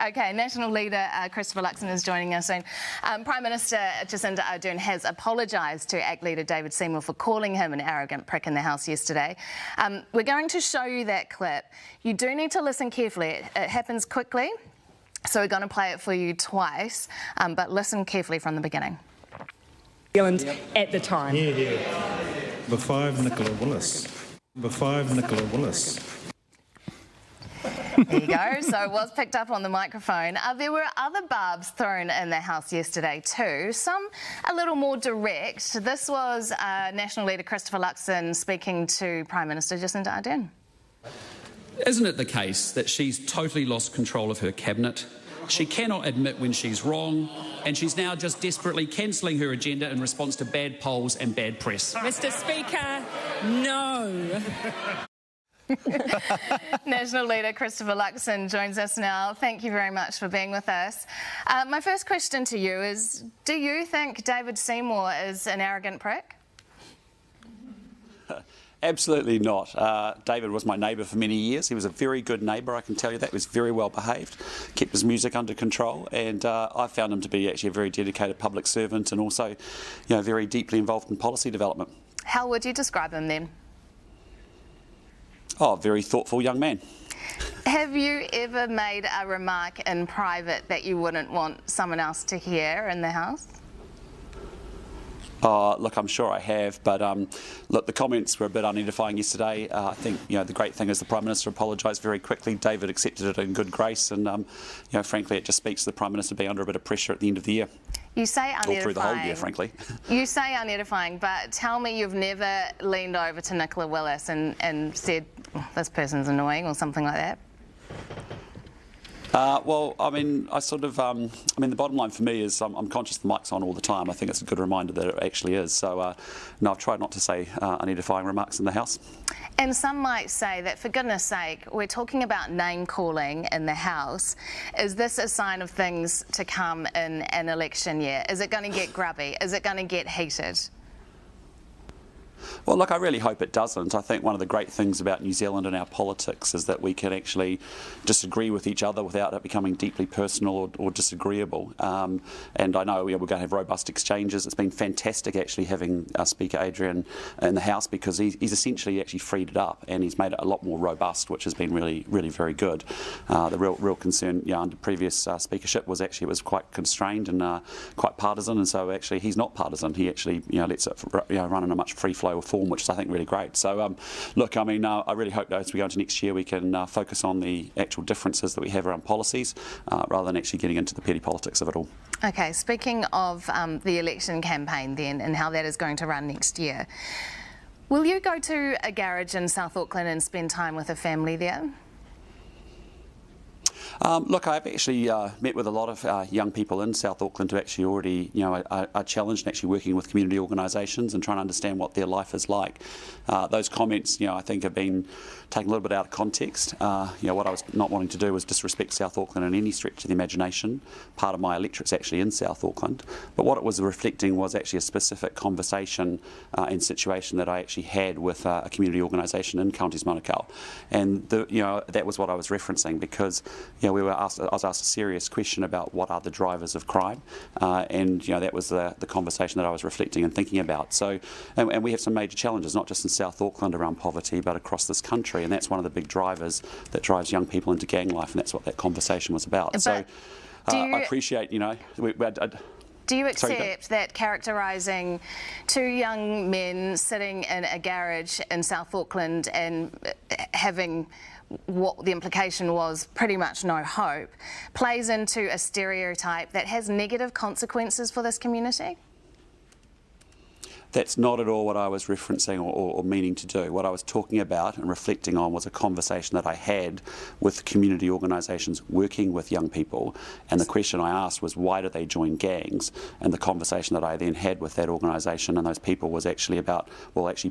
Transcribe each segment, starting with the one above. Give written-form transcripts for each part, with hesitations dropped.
Okay, National Leader Christopher Luxon is joining us soon. Prime Minister Jacinda Ardern has apologised to ACT Leader David Seymour for calling him an arrogant prick in the House yesterday. We're going to show you that clip. You do need to listen carefully. It happens quickly, so we're going to play it for you twice, but listen carefully from the beginning. At the time. The 5 Nicola Willis. The 5 Nicola Willis. There you go. So it was picked up on the microphone. There were other barbs thrown in the House yesterday too, some a little more direct. This was National Leader Christopher Luxon speaking to Prime Minister Jacinda Ardern. Isn't it the case that she's totally lost control of her cabinet? She cannot admit when she's wrong, and she's now just desperately cancelling her agenda in response to bad polls and bad press. Mr. Speaker, no. National Leader Christopher Luxon joins us now. Thank you very much for being with us. My first question to you is, do you think David Seymour is an arrogant prick? Absolutely not. David was my neighbour for many years. He was a very good neighbour, I can tell you that. He was very well behaved, kept his music under control, and I found him to be actually a very dedicated public servant and also, very deeply involved in policy development. How would you describe him then? Oh, very thoughtful young man. Have you ever made a remark in private that you wouldn't want someone else to hear in the House? Look, I'm sure I have, but look, the comments were a bit unedifying yesterday. I think, the great thing is the Prime Minister apologised very quickly. David accepted it in good grace, and, frankly, it just speaks to the Prime Minister being under a bit of pressure at the end of the year. You say unedifying. Or through the whole year, frankly. You say unedifying, but tell me you've never leaned over to Nicola Willis and said, this person's annoying or something like that? Well, the bottom line for me is I'm conscious the mic's on all the time. I think it's a good reminder that it actually is. So, no, I've tried not to say unedifying remarks in the House. And some might say that, for goodness sake, we're talking about name-calling in the House. Is this a sign of things to come in an election year? Is it going to get grubby? Is it going to get heated? Well, look, I really hope it doesn't. I think one of the great things about New Zealand and our politics is that we can actually disagree with each other without it becoming deeply personal or disagreeable. And I know we're going to have robust exchanges. It's been fantastic actually having Speaker Ardern in the House, because he's essentially actually freed it up and he's made it a lot more robust, which has been really, really very good. The real concern under previous speakership was actually it was quite constrained and quite partisan, and so actually he's not partisan. He actually lets it run in a much free flow of form, which is I think really great. So look, I really hope that as we go into next year we can focus on the actual differences that we have around policies rather than actually getting into the petty politics of it all. Okay, speaking of the election campaign then and how that is going to run next year, will you go to a garage in South Auckland and spend time with a family there? Look, I've actually met with a lot of young people in South Auckland who actually already, are challenged in actually working with community organisations and trying to understand what their life is like. Those comments, I think have been taken a little bit out of context. What I was not wanting to do was disrespect South Auckland in any stretch of the imagination. Part of my electorate's actually in South Auckland. But what it was reflecting was actually a specific conversation and situation that I actually had with a community organisation in Counties Manukau. And, that was what I was referencing, because, I was asked a serious question about what are the drivers of crime, and that was the conversation that I was reflecting and thinking about. So, and we have some major challenges, not just in South Auckland around poverty, but across this country, and that's one of the big drivers that drives young people into gang life, and that's what that conversation was about. But so, I appreciate, Do you accept that characterising two young men sitting in a garage in South Auckland and having what the implication was pretty much no hope plays into a stereotype that has negative consequences for this community? That's not at all what I was referencing or meaning to do. What I was talking about and reflecting on was a conversation that I had with community organisations working with young people, and the question I asked was, why do they join gangs? And the conversation that I then had with that organisation and those people was actually about,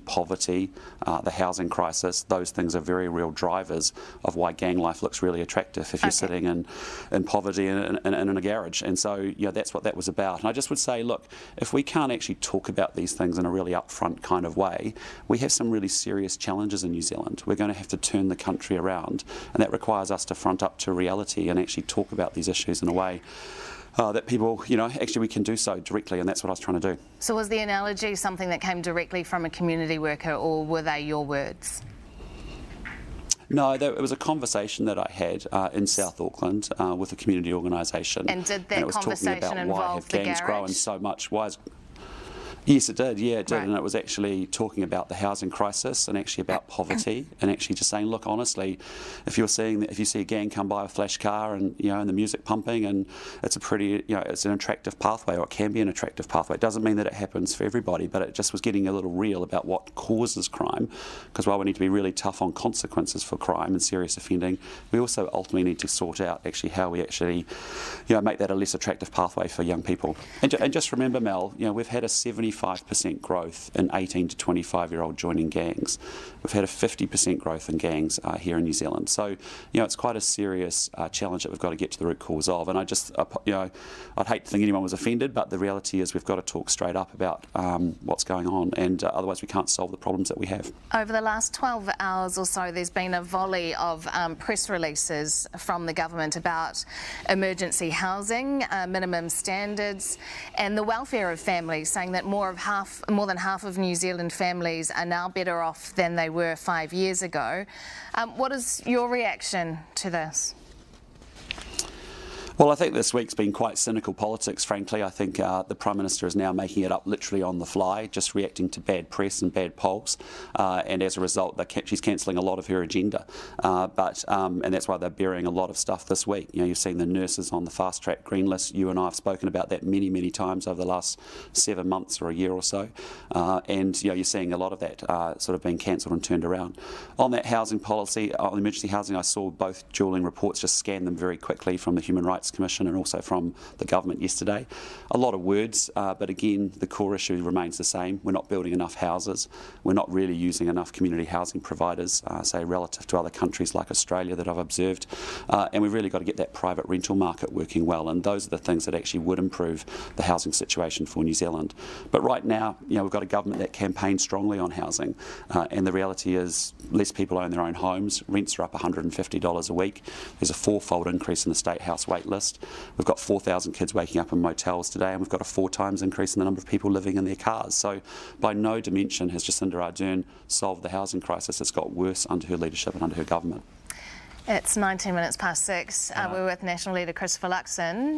poverty, the housing crisis. Those things are very real drivers of why gang life looks really attractive if you're sitting in poverty and in a garage. And so, that's what that was about. And I just would say, look, if we can't actually talk about these things things in a really upfront kind of way, we have some really serious challenges in New Zealand. We're going to have to turn the country around, and that requires us to front up to reality and actually talk about these issues in a way that people, actually we can do so directly, and that's what I was trying to do. So was the analogy something that came directly from a community worker, or were they your words? No, it was a conversation that I had in South Auckland with a community organisation. And did that conversation involve the gangs garage? Growing so much? Yes, it did. Yeah, it did, right. And it was actually talking about the housing crisis and actually about poverty, and actually just saying, look, honestly, if you see a gang come by with a flash car and and the music pumping, and it's a pretty, it's an attractive pathway, or it can be an attractive pathway. It doesn't mean that it happens for everybody, but it just was getting a little real about what causes crime. Because while we need to be really tough on consequences for crime and serious offending, we also ultimately need to sort out actually how we actually, make that a less attractive pathway for young people. And just remember, Mel, we've had a 75% growth in 18 to 25-year-old joining gangs. We've had a 50% growth in gangs here in New Zealand. So, it's quite a serious challenge that we've got to get to the root cause of. And I just, I'd hate to think anyone was offended, but the reality is we've got to talk straight up about what's going on, and otherwise we can't solve the problems that we have. Over the last 12 hours or so, there's been a volley of press releases from the government about emergency housing, minimum standards, and the welfare of families, saying that more than half of New Zealand families are now better off than they were 5 years ago. What is your reaction to this? Well, I think this week's been quite cynical politics, frankly. I think the Prime Minister is now making it up literally on the fly, just reacting to bad press and bad polls. And as a result, she's cancelling a lot of her agenda. And that's why they're burying a lot of stuff this week. You've seen the nurses on the fast-track green list. You and I have spoken about that many, many times over the last 7 months or a year or so. And you're seeing a lot of that sort of being cancelled and turned around. On that housing policy, on emergency housing, I saw both dueling reports, just scanned them very quickly from the Human Rights Commission and also from the government yesterday. A lot of words, but again, the core issue remains the same. We're not building enough houses. We're not really using enough community housing providers, say relative to other countries like Australia that I've observed. And we've really got to get that private rental market working well, and those are the things that actually would improve the housing situation for New Zealand. But right now, we've got a government that campaigns strongly on housing, and the reality is less people own their own homes. Rents are up $150 a week. There's a 4-fold increase in the State House wait list. We've got 4,000 kids waking up in motels today, and we've got a 4 times increase in the number of people living in their cars. So by no dimension has Jacinda Ardern solved the housing crisis. It's got worse under her leadership and under her government. It's 19 minutes past 6. We're with National Leader Christopher Luxon.